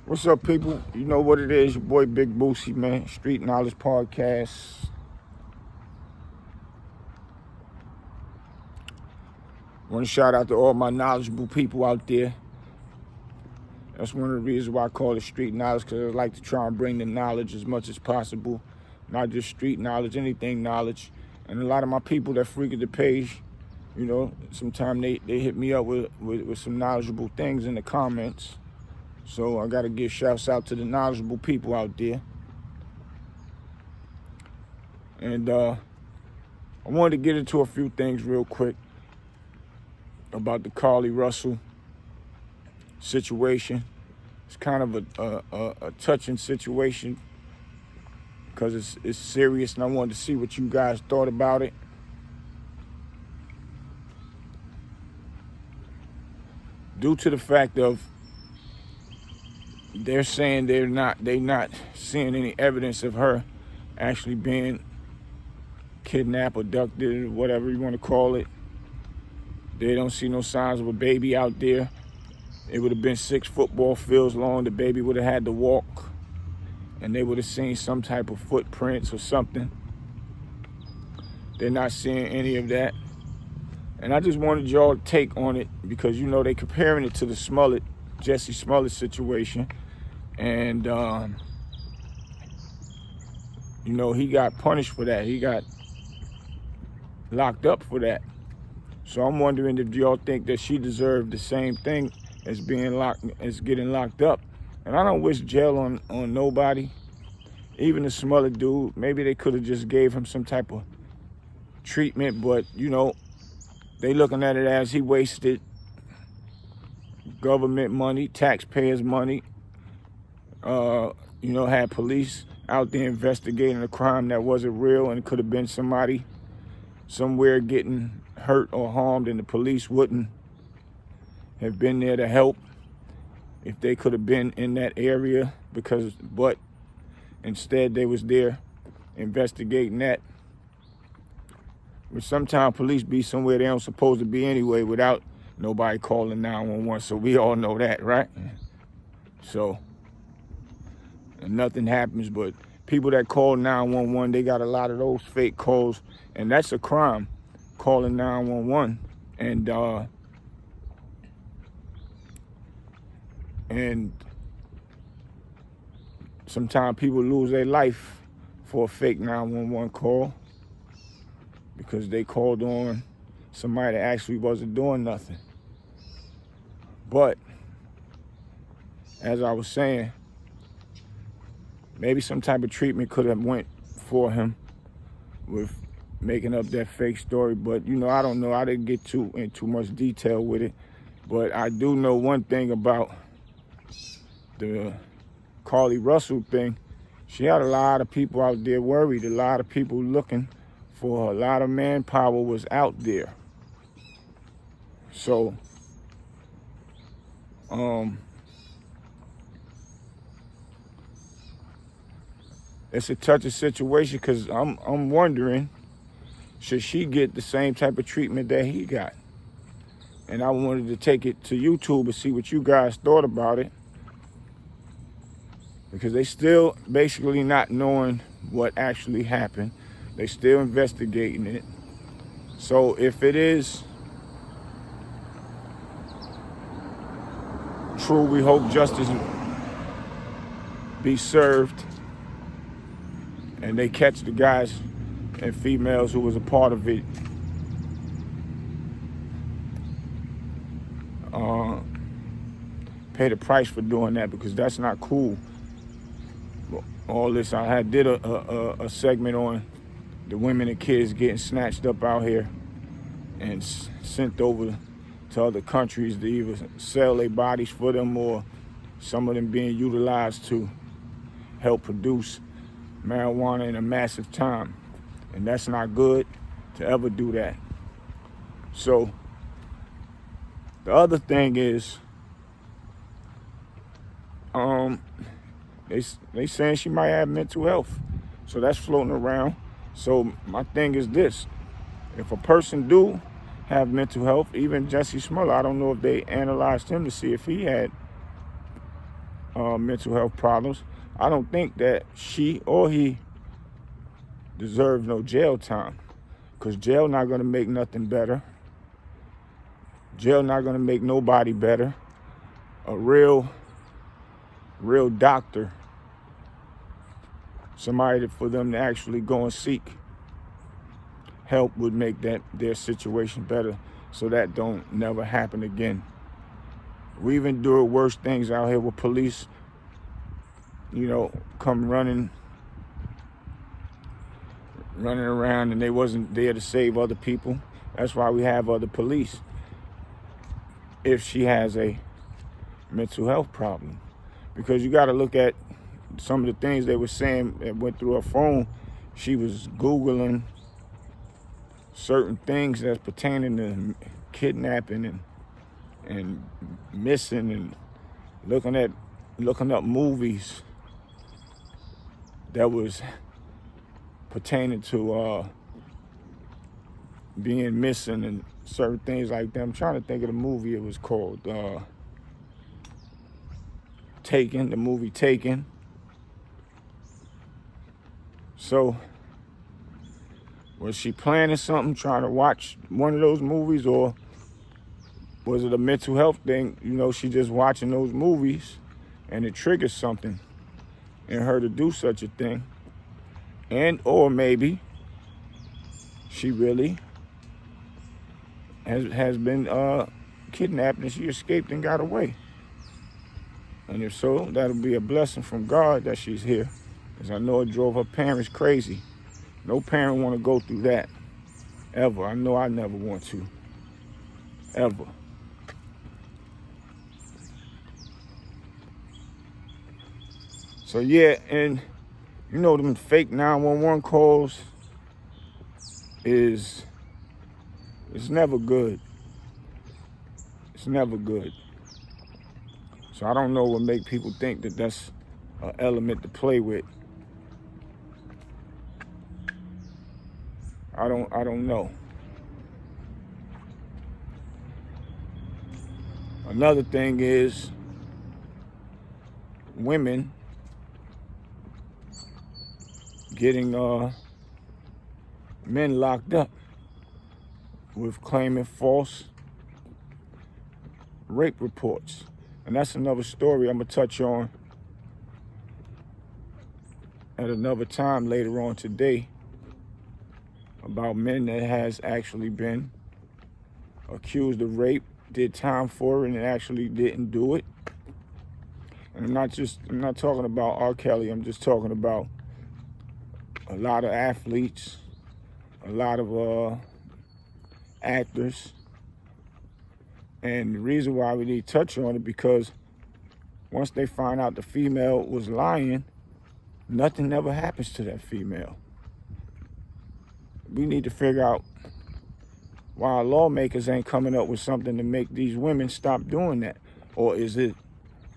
What's up, people? You know what it is, your boy Big Boosie, man. Street Knowledge Podcast. Want to shout out to all my knowledgeable people out there. That's one of the reasons why I call it Street Knowledge, because I like to try and bring the knowledge as much as possible. Not just street knowledge, anything knowledge. And a lot of my people that frequent the page, you know, sometimes they hit me up with some knowledgeable things in the comments. So I got to give shouts out to the knowledgeable people out there. And I wanted to get into a few things real quick about the Carlee Russel situation. It's kind of a touching situation because it's serious, and I wanted to see what you guys thought about it. Due to the fact of they're saying they're not seeing any evidence of her actually being kidnapped, abducted, or whatever you want to call it. They don't see no signs of a baby out there. It would have been 6 football fields long. The baby would have had to walk, and they would have seen some type of footprints or something. They're not seeing any of that. And I just wanted y'all to take on it because, you know, they comparing it to the Jesse Smollett situation. And, you know, he got punished for that. He got locked up for that. So I'm wondering if y'all think that she deserved the same thing as getting locked up. And I don't wish jail on nobody, even the Smollett dude. Maybe they could have just gave him some type of treatment, but, you know, they looking at it as he wasted government money, taxpayers' money. You know, had police out there investigating a crime that wasn't real, and it could have been somebody somewhere getting hurt or harmed, and the police wouldn't have been there to help if they could have been in that area, but instead they was there investigating that. But sometimes police be somewhere they don't supposed to be anyway without nobody calling 911. So we all know that, right? So, and nothing happens, but people that call 911, they got a lot of those fake calls, and that's a crime, calling 911. And sometimes people lose their life for a fake 911 call because they called on somebody that actually wasn't doing nothing. But as I was saying, maybe some type of treatment could have went for him with making up that fake story. But, you know, I don't know. I didn't get in too much detail with it. But I do know one thing about the Carlee Russel thing. She had a lot of people out there worried. A lot of people looking for her. A lot of manpower was out there. So, it's a touchy situation because I'm wondering, should she get the same type of treatment that he got? And I wanted to take it to YouTube and see what you guys thought about it, because they still basically not knowing what actually happened. They still investigating it. So if it is true, we hope justice be served and they catch the guys and females who was a part of it. Pay the price for doing that, because that's not cool. All this, I did a segment on the women and kids getting snatched up out here and sent over to other countries to either sell their bodies for them, or some of them being utilized to help produce marijuana in a massive time. And that's not good to ever do that. So the other thing is, they saying she might have mental health. So that's floating around. So my thing is this: if a person do have mental health, even Jesse Smollett, I don't know if they analyzed him to see if he had mental health problems. I don't think that she or he deserves no jail time, because jail not going to make nothing better. Jail not going to make nobody better. A real doctor, somebody for them to actually go and seek help, would make their situation better, so that don't never happen again. We've endured worse things out here with police, come running around, and they wasn't there to save other people. That's why we have other police. If she has a mental health problem, because you got to look at some of the things they were saying that went through her phone. She was Googling certain things that's pertaining to kidnapping and missing, and looking up movies that was pertaining to being missing and certain things like that. I'm trying to think of the movie it was called. Taken, the movie Taken. So, was she planning something, trying to watch one of those movies, or was it a mental health thing? She just watching those movies and it triggers something in her to do such a thing. And or maybe she really has been kidnapped and she escaped and got away. And if so, that'll be a blessing from God that she's here, because I know it drove her parents crazy. No parent want to go through that, ever. I know I never want to, ever. So yeah, and them fake 911 calls it's never good. It's never good. So I don't know what make people think that that's an element to play with. I don't know. Another thing is women getting men locked up with claiming false rape reports. And that's another story I'm going to touch on at another time later on today, about men that has actually been accused of rape, did time for it, and actually didn't do it. And I'm not talking about R. Kelly. I'm just talking about a lot of athletes, a lot of actors. And the reason why we need to touch on it, because once they find out the female was lying, nothing ever happens to that female. We need to figure out why our lawmakers ain't coming up with something to make these women stop doing that. Or is it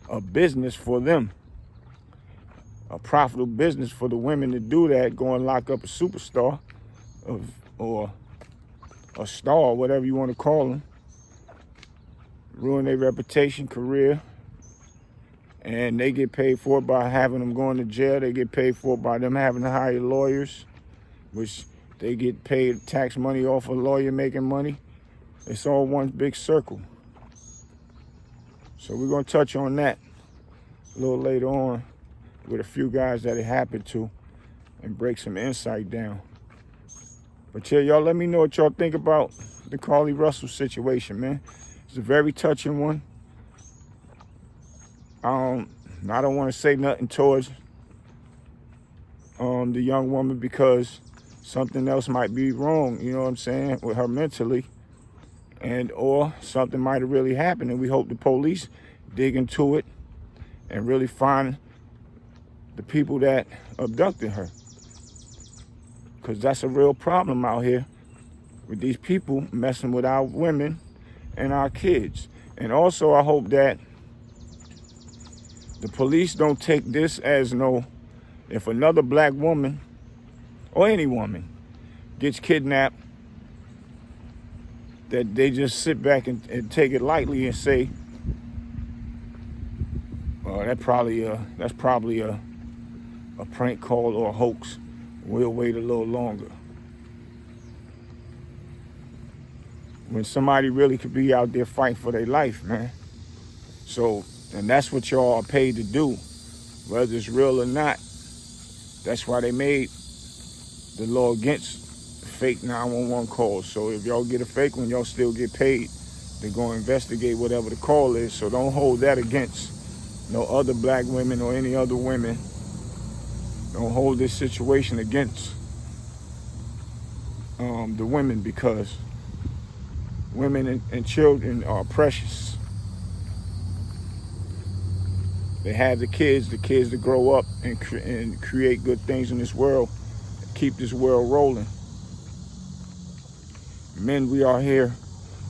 a business for them? A profitable business for the women to do that, go and lock up a superstar or a star, whatever you want to call them, ruin their reputation, career, and they get paid for it by having them going to jail. They get paid for it by them having to hire lawyers, which they get paid tax money off a lawyer making money. It's all one big circle. So we're going to touch on that a little later on with a few guys that it happened to and break some insight down. But yeah, y'all let me know what y'all think about the Carlee Russel situation, man. It's a very touching one. I don't want to say nothing towards the young woman, because something else might be wrong, you know what I'm saying, with her mentally, and or something might have really happened, and we hope the police dig into it and really find the people that abducted her, because that's a real problem out here with these people messing with our women and our kids. And also I hope that the police don't take this as if another black woman or any woman gets kidnapped, that they just sit back and take it lightly and say, that's probably a prank call or a hoax. We'll wait a little longer. When somebody really could be out there fighting for their life, man. So, and that's what y'all are paid to do, whether it's real or not. That's why they made the law against fake 911 calls. So if y'all get a fake one, y'all still get paid to go investigate whatever the call is. So don't hold that against no other black women or any other women. Don't hold this situation against the women, because women and children are precious. They have the kids to grow up and create good things in this world, keep this world rolling. Men, we are here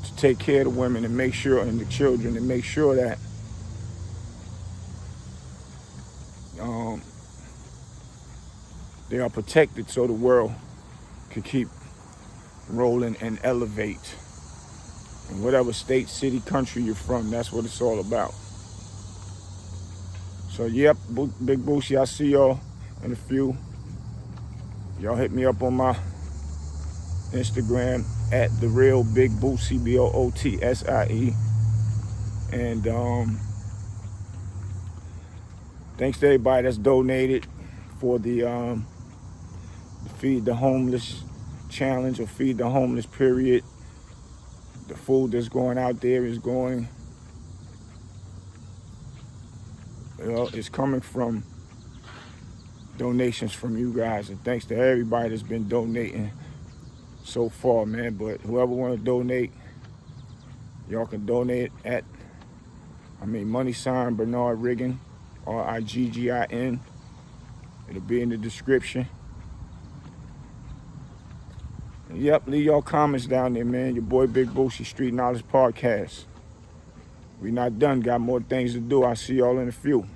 to take care of the women and make sure, and the children, and make sure that they are protected, so the world can keep rolling and elevate. In whatever state, city, country you're from, that's what it's all about. So yep, Big Boosie, I'll see y'all in a few. Y'all hit me up on my Instagram at The Real Big Boosie, BOOTSIE. And thanks to everybody that's donated for the Feed the Homeless challenge, or Feed the Homeless period. The food that's going out there is going, it's coming from donations from you guys, and thanks to everybody that's been donating so far, man. But whoever want to donate, y'all can donate at, money sign Bernard Riggin, RIGGIN. It'll be in the description. And yep, leave y'all comments down there, man. Your boy Big Boosie, Street Knowledge Podcast. We not done, got more things to do. I'll see y'all in a few.